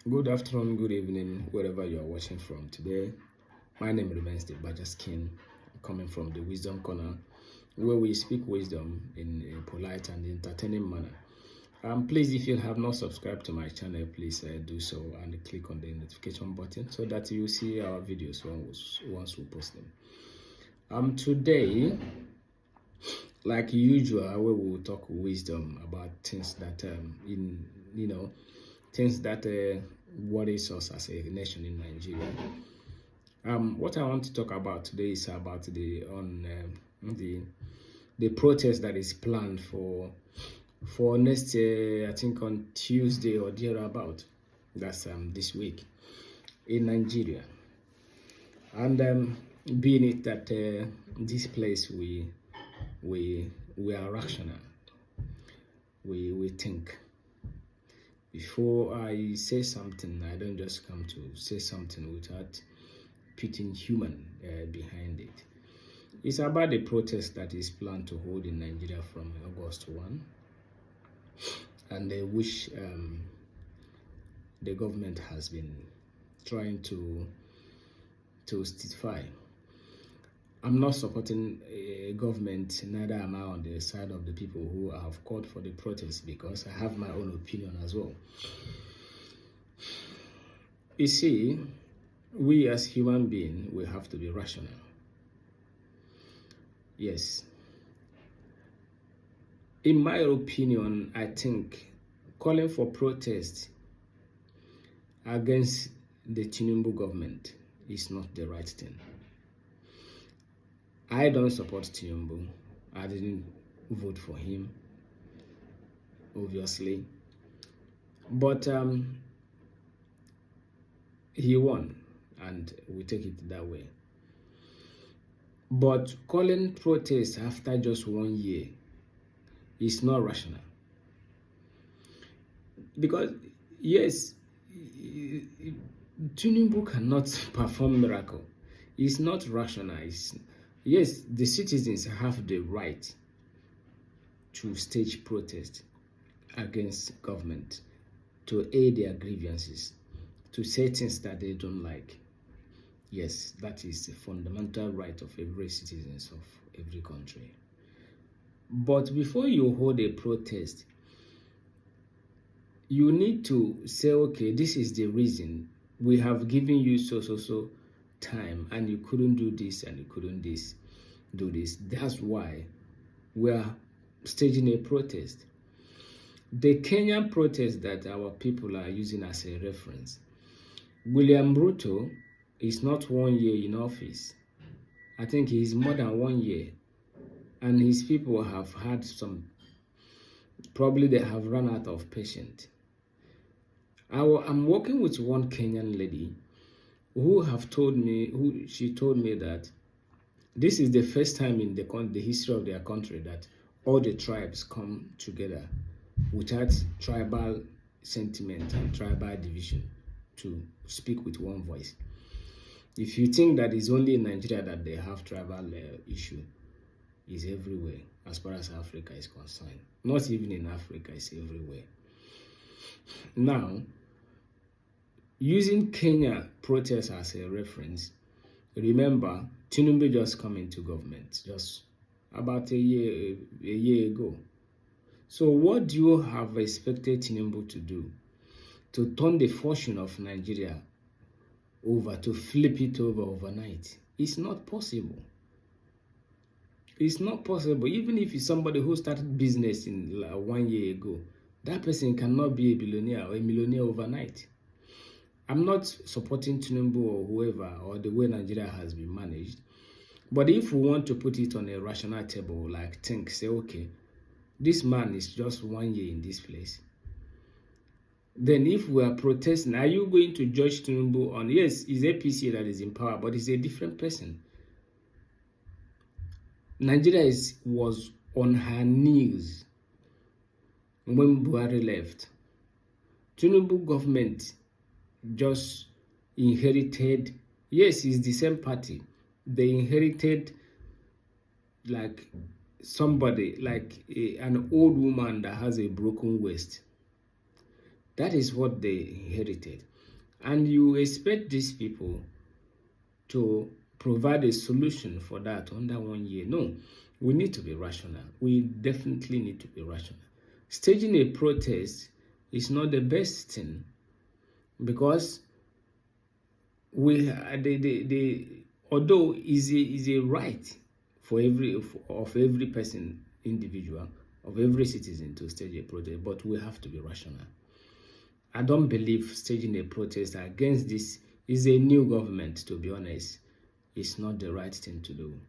Good afternoon, good evening, wherever you are watching from today. My name remains the Badger Skin, coming from the Wisdom Corner, where we speak wisdom in a polite and entertaining manner. Please, if you have not subscribed to my channel, please do so and click on the notification button so that you see our videos once we post them. Today, like usual, we will talk wisdom about things that things that worries us as a nation in Nigeria. What I want to talk about today is about the protest that is planned for next I think on Tuesday or thereabout. That's this week in Nigeria, and being it that this place we are rational, we think. Before I say something, I don't just come to say something without putting human behind it. It's about the protest that is planned to hold in Nigeria from August 1, and which the government has been trying to justify. I'm not supporting a government, neither am I on the side of the people who have called for the protest, because I have my own opinion as well. You see, we as human beings, we have to be rational. Yes. In my opinion, I think calling for protest against the Tinubu government is not the right thing. I don't support Tinubu. I didn't vote for him, obviously. But he won, and we take it that way. But calling protest after just 1 year is not rational. Because, yes, Tinubu cannot perform miracle. It's not rational. Yes, the citizens have the right to stage protest against government, to aid their grievances, to say things that they don't like. Yes, that is a fundamental right of every citizen of every country. But before you hold a protest, you need to say, okay, this is the reason. We have given you so time, and you couldn't do this, and you couldn't do this. That's why we are staging a protest. The Kenyan protest that our people are using as a reference, William Ruto is not 1 year in office. I think he is more than 1 year, and his people have had some, probably they have run out of patience. I'm working with one Kenyan lady who told me that this is the first time in the history of their country that all the tribes come together without tribal sentiment and tribal division to speak with one voice. If you think that it's only in Nigeria that they have tribal issue, is everywhere as far as Africa is concerned. Not even in Africa, it's everywhere. Now, using Kenya protests as a reference, remember, Tinubu just come into government just about a year ago. So what do you have expected Tinubu to do? To turn the fortune of Nigeria over, to flip it over overnight? It's not possible. It's not possible. Even if it's somebody who started business in 1 year ago, that person cannot be a billionaire or a millionaire overnight. I'm not supporting Tinubu or whoever, or the way Nigeria has been managed. But if we want to put it on a rational table, like say, okay, this man is just 1 year in this place. Then if we are protesting, are you going to judge Tinubu on, yes, it's APC that is in power, but it's a different person. Nigeria was on her knees when Buhari left. Tinubu government just inherited, yes, it's the same party. They inherited like somebody, like an old woman that has a broken waist. That is what they inherited. And you expect these people to provide a solution for that under 1 year. No, we need to be rational. We definitely need to be rational. Staging a protest is not the best thing, because although is a right for every person, individual, of every citizen to stage a protest, but we have to be rational. I don't believe staging a protest against this is a new government, to be honest. It's not the right thing to do.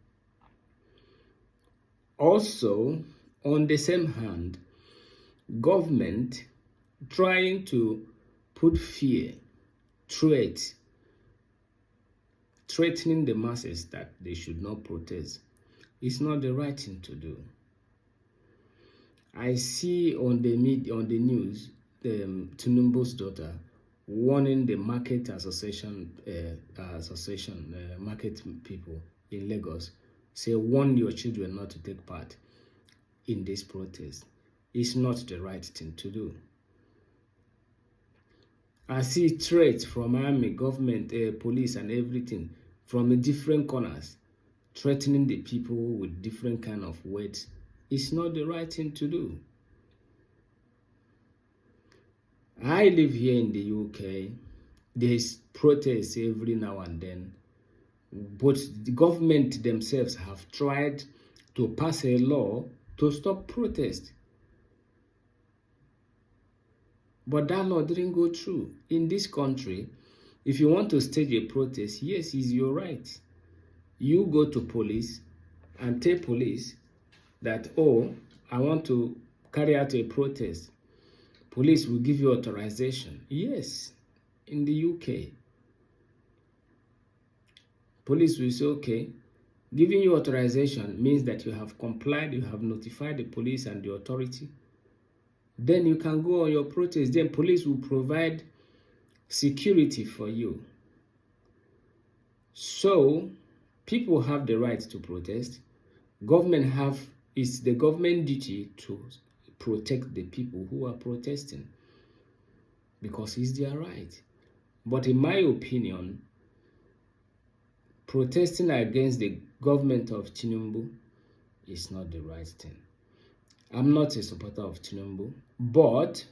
Also, on the same hand, government trying to put fear, threatening the masses that they should not protest, is not the right thing to do. I see on the news, Tinubu's daughter warning the market association, market people in Lagos, say, warn your children not to take part in this protest. It's not the right thing to do. I see threats from army, government, police, and everything from different corners, threatening the people with different kind of words. It's not the right thing to do. I live here in the UK. There's protests every now and then, but the government themselves have tried to pass a law to stop protest. But that law didn't go through. In this country, if you want to stage a protest, yes, it's your right. You go to police and tell police that, oh, I want to carry out a protest. Police will give you authorization. Yes, in the UK. Police will say, okay, giving you authorization means that you have complied, you have notified the police and the authority. Then you can go on your protest. Then police will provide security for you. So people have the right to protest. It's the government duty to protect the people who are protesting, because it's their right. But in my opinion, protesting against the government of Tinubu is not the right thing. I'm not a supporter of Tinubu, but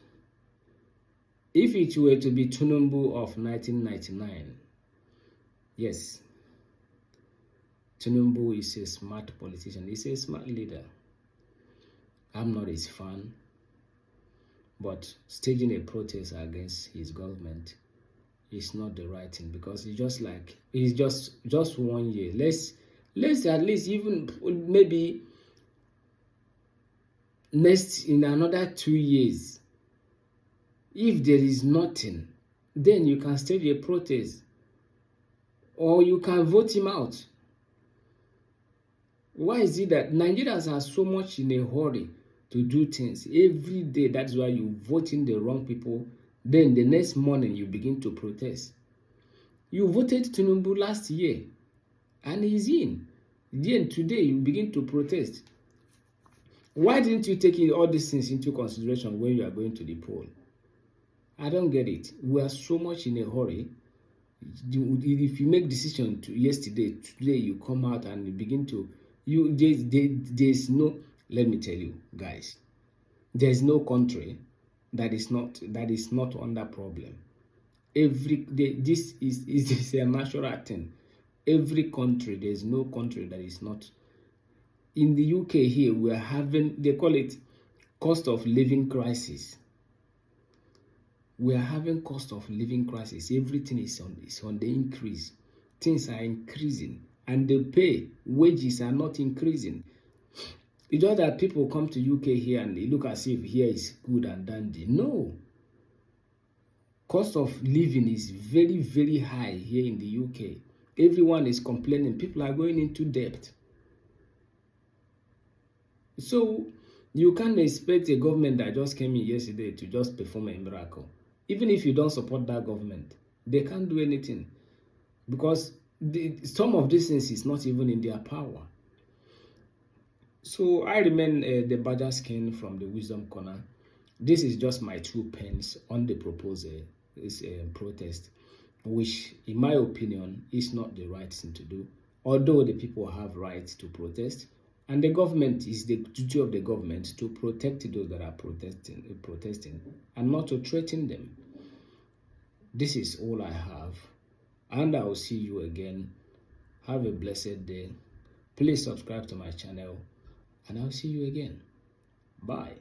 if it were to be Tinubu of 1999, yes, Tinubu is a smart politician. He's a smart leader. I'm not his fan, but staging a protest against his government is not the right thing, because it's just 1 year. Let's at least, even maybe next, in another 2 years, if there is nothing, then you can stage a protest, or you can vote him out. Why is it that Nigerians are so much in a hurry to do things every day? That's why you vote in the wrong people. Then the next morning you begin to protest. You voted Tinubu last year and he's in. Then today you begin to protest. Why didn't you take all these things into consideration when you are going to the poll? I don't get it. We are so much in a hurry. If you make decision yesterday, today you come out and you begin to, there's no, let me tell you guys, there's no country that is not under problem. Every day, this is a natural thing. Every country, there's no country that is not. In the UK here, we are having, they call it cost of living crisis. We are having cost of living crisis. Everything is on the increase. Things are increasing, and the wages are not increasing. It's not that people come to UK here and they look as if here is good and dandy. No. Cost of living is very, very high here in the UK. Everyone is complaining. People are going into debt. So you can't expect a government that just came in yesterday to just perform a miracle. Even if you don't support that government, they can't do anything, because some of these things is not even in their power. So I remain the Badger Skin from the Wisdom Corner. This is just my 2 pence on the proposal, this protest. which in my opinion is not the right thing to do, although the people have rights to protest, and the government, is the duty of the government to protect those that are protesting and not to threaten them. This is all I have, and I will see you again. Have a blessed day. Please subscribe to my channel, and I'll see you again. Bye.